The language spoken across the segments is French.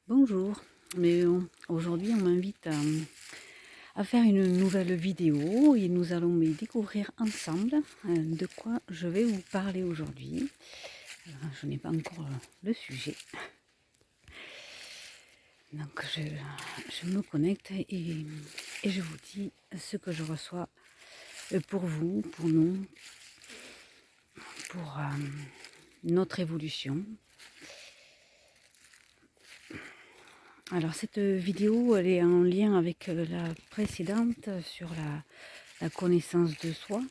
Bonjour, aujourd'hui on m'invite à faire une nouvelle vidéo et nous allons découvrir ensemble de quoi je vais vous parler aujourd'hui. Je n'ai pas encore le sujet, donc je me connecte et je vous dis ce que je reçois pour vous, pour nous, pour notre évolution. Alors cette vidéo, elle est en lien avec la précédente sur la connaissance de soi.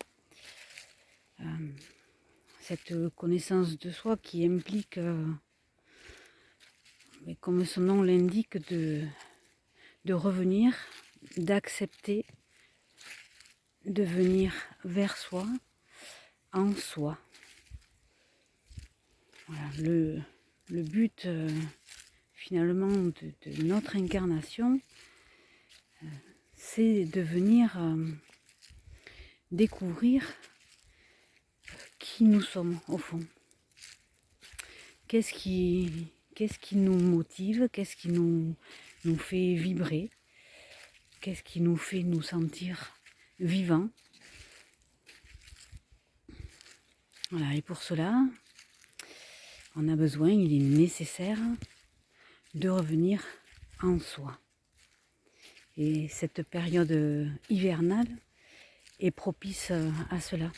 Cette connaissance de soi qui implique, comme son nom l'indique, de revenir, d'accepter, de venir vers soi, en soi. Voilà, le but finalement de notre incarnation, c'est de venir découvrir qui nous sommes au fond. Qu'est-ce qui nous motive, qu'est-ce qui nous fait vibrer, qu'est-ce qui nous fait nous sentir vivants. Voilà, et pour cela, on a besoin, il est nécessaire de revenir en soi. Et cette période hivernale est propice à cela.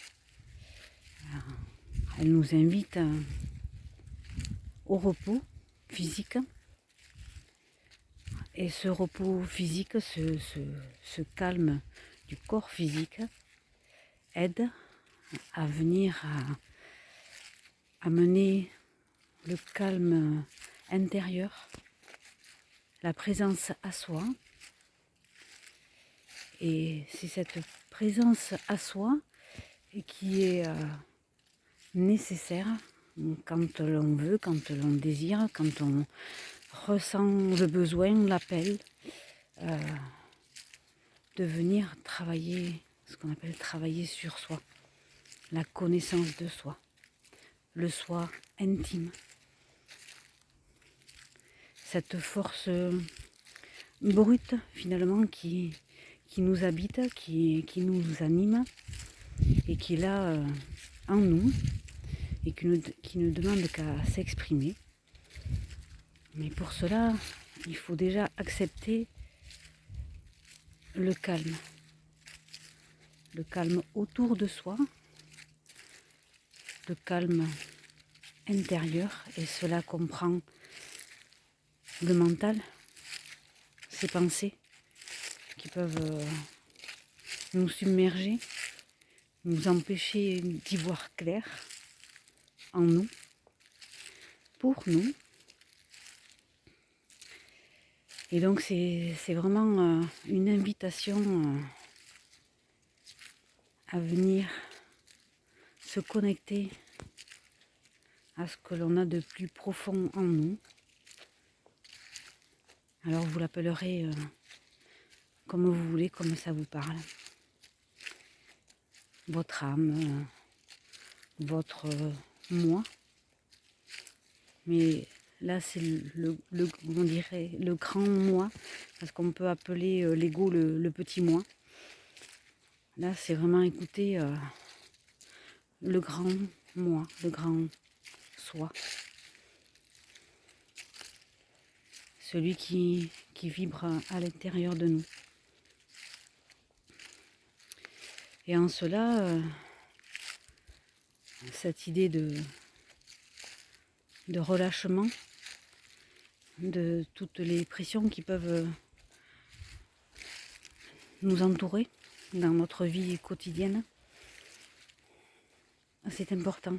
Elle nous invite au repos physique. Et ce repos physique, ce calme du corps physique aide à venir à mener le calme intérieur, la présence à soi. Et c'est cette présence à soi qui est nécessaire quand l'on veut, quand l'on désire, quand on ressent le besoin, l'appel de venir travailler, ce qu'on appelle travailler sur soi, la connaissance de soi, le soi intime. Cette force brute finalement qui nous habite, qui nous anime et qui est là en nous et qui ne demande qu'à s'exprimer. Mais pour cela, il faut déjà accepter le calme autour de soi, le calme intérieur, et cela comprend le mental, ces pensées qui peuvent nous submerger, nous empêcher d'y voir clair en nous, pour nous. Et donc c'est vraiment une invitation à venir se connecter à ce que l'on a de plus profond en nous. Alors vous l'appellerez comme vous voulez, comme ça vous parle. Votre âme, votre moi. Mais là c'est on dirait le grand moi, parce qu'on peut appeler l'ego le petit moi. Là c'est vraiment écouter le grand moi, le grand soi. Celui qui vibre à l'intérieur de nous. Et en cela, cette idée de relâchement de toutes les pressions qui peuvent nous entourer dans notre vie quotidienne, c'est important.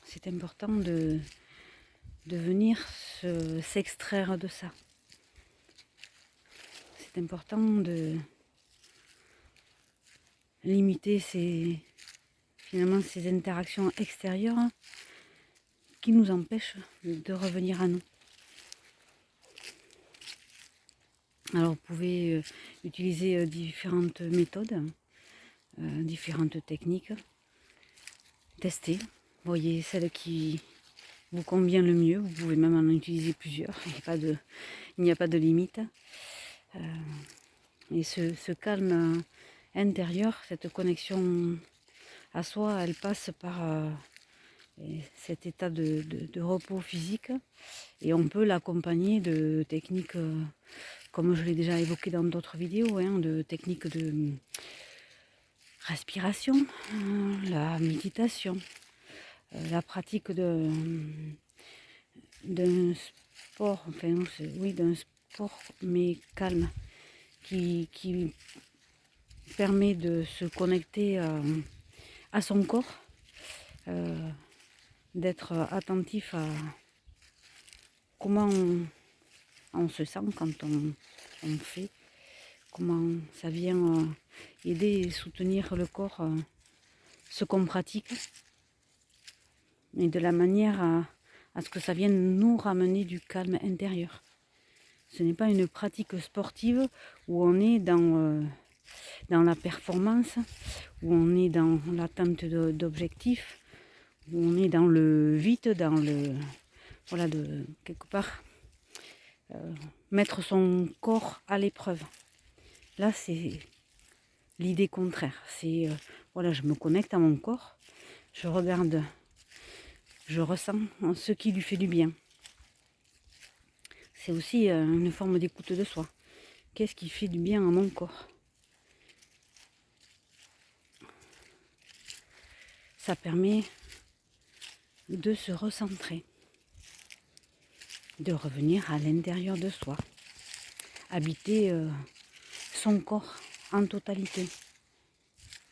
C'est important de venir s'extraire de ça. C'est important de limiter finalement ces interactions extérieures qui nous empêchent de revenir à nous. Alors vous pouvez utiliser différentes méthodes, différentes techniques, tester, voyez celle qui vous convient le mieux. Vous pouvez même en utiliser plusieurs. Il n'y a pas de limite. Et ce calme intérieur, cette connexion à soi, elle passe par cet état de repos physique. Et on peut l'accompagner de techniques, comme je l'ai déjà évoqué dans d'autres vidéos, hein, de techniques de respiration, la méditation, la pratique d'un sport, enfin oui, d'un sport mais calme, qui permet de se connecter à son corps, d'être attentif à comment on se sent quand on fait, comment ça vient aider et soutenir le corps, ce qu'on pratique, et de la manière à ce que ça vienne nous ramener du calme intérieur. Ce n'est pas une pratique sportive où on est dans la performance, où on est dans l'atteinte d'objectifs, où on est dans le vite, dans le... Voilà, de quelque part, mettre son corps à l'épreuve. Là, c'est l'idée contraire. C'est, voilà, je me connecte à mon corps, je regarde, je ressens ce qui lui fait du bien. C'est aussi une forme d'écoute de soi. Qu'est-ce qui fait du bien à mon corps? Ça permet de se recentrer, de revenir à l'intérieur de soi, habiter son corps en totalité.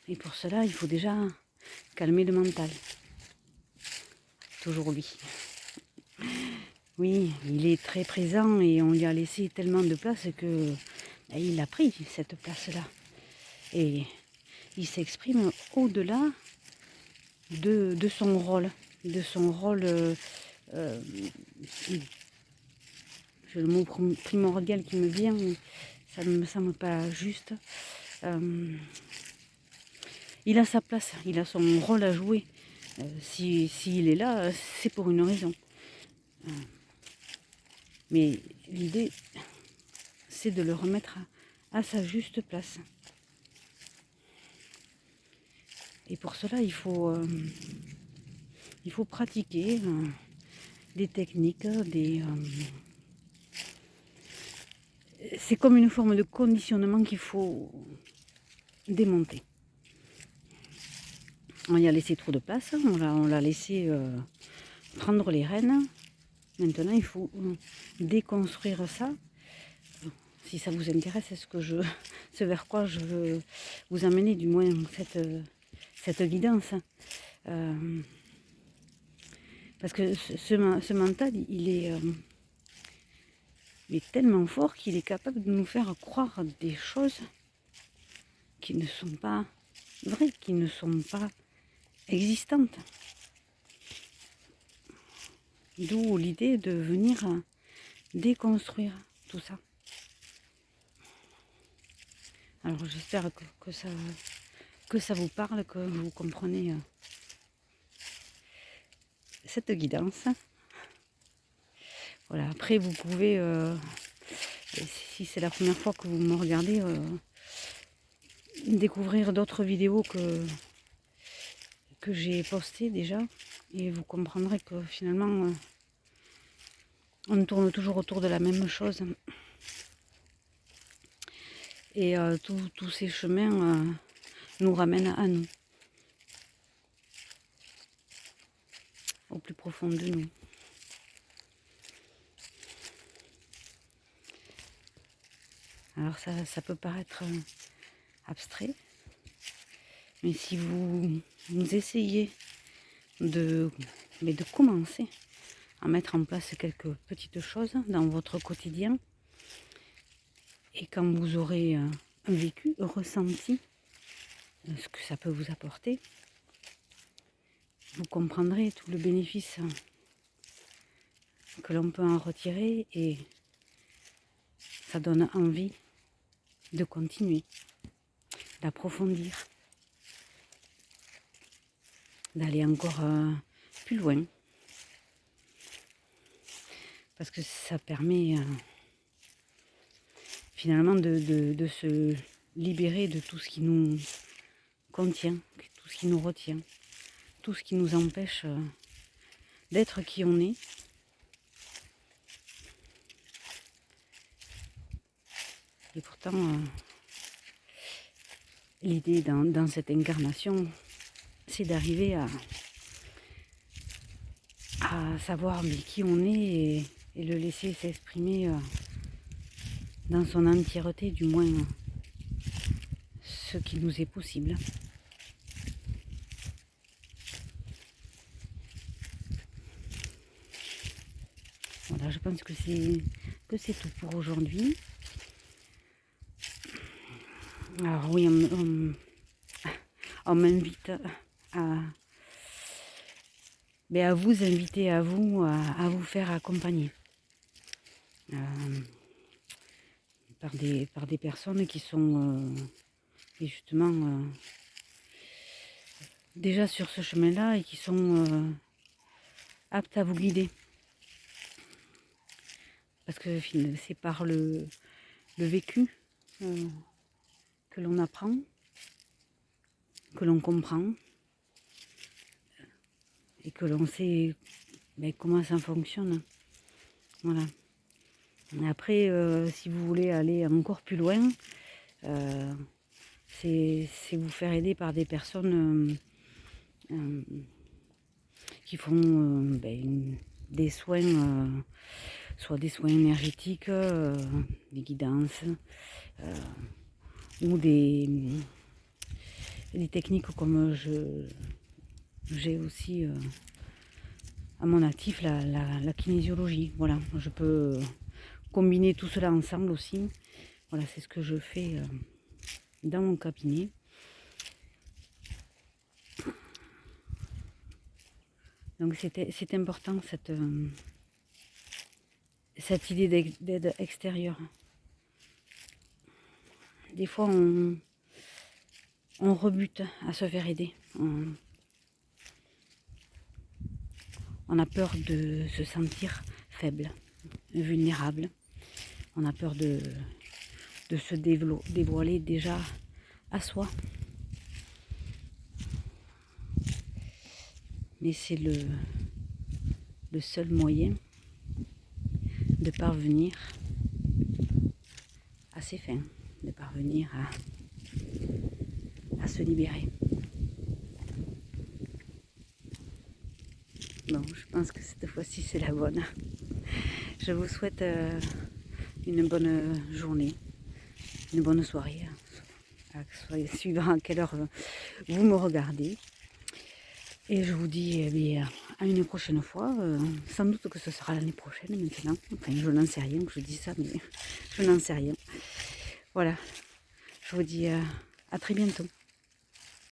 Et pour cela, il faut déjà calmer le mental. Toujours lui. Oui, il est très présent et on lui a laissé tellement de place que il a pris cette place-là. Et il s'exprime au-delà de son rôle. De son rôle, j'ai le mot primordial qui me vient, mais ça ne me semble pas juste. Il a sa place, il a son rôle à jouer. S'il est là, c'est pour une raison. Mais l'idée, c'est de le remettre à sa juste place. Et pour cela, il faut pratiquer des techniques, c'est comme une forme de conditionnement qu'il faut démonter. On y a laissé trop de place, on l'a laissé prendre les rênes. Maintenant, il faut déconstruire ça. Si ça vous intéresse, ce vers quoi je veux vous amener, du moins cette guidance. Parce que ce mental, il est tellement fort qu'il est capable de nous faire croire des choses qui ne sont pas vraies, qui ne sont pas existantes. D'où l'idée de venir déconstruire tout ça. Alors j'espère que ça vous parle, que vous comprenez cette guidance. Voilà, après vous pouvez, si c'est la première fois que vous me regardez, découvrir d'autres vidéos que j'ai postées déjà, et vous comprendrez que finalement on tourne toujours autour de la même chose. Et tous ces chemins nous ramènent à nous, au plus profond de nous. Alors ça peut paraître abstrait, mais si vous essayez de commencer à mettre en place quelques petites choses dans votre quotidien, et quand vous aurez vécu, ressenti ce que ça peut vous apporter, vous comprendrez tout le bénéfice que l'on peut en retirer, et ça donne envie de continuer, d'approfondir, d'aller encore plus loin. parce que ça permet finalement de se libérer de tout ce qui nous contient, tout ce qui nous retient, tout ce qui nous empêche d'être qui on est. Et pourtant, l'idée dans cette incarnation, c'est d'arriver à savoir mais qui on est et le laisser s'exprimer dans son entièreté, du moins ce qui nous est possible. Voilà, je pense que c'est tout pour aujourd'hui. Alors oui, on m'invite à vous inviter à vous faire accompagner par des personnes qui sont justement déjà sur ce chemin-là et qui sont aptes à vous guider. Parce que c'est par le vécu que l'on apprend, que l'on comprend et que l'on sait comment ça fonctionne. Voilà. Et après, si vous voulez aller encore plus loin, c'est vous faire aider par des personnes qui font des soins, soit des soins énergétiques, des guidances, ou des techniques comme j'ai aussi à mon actif la kinésiologie. Voilà, je peux combiner tout cela ensemble aussi. Voilà, c'est ce que je fais dans mon cabinet. Donc c'est important cette idée d'aide extérieure. Des fois on rebute à se faire aider. On a peur de se sentir faible, vulnérable. On a peur de se dévoiler déjà à soi. Mais c'est le seul moyen de parvenir à ses fins, de parvenir à se libérer. Bon, je pense que cette fois-ci c'est la bonne. Je vous souhaite une bonne journée, une bonne soirée, suivant à quelle heure vous me regardez. Et je vous dis à une prochaine fois. Sans doute que ce sera l'année prochaine maintenant. Enfin, je n'en sais rien que je dis ça, mais je n'en sais rien. Voilà. Je vous dis à très bientôt.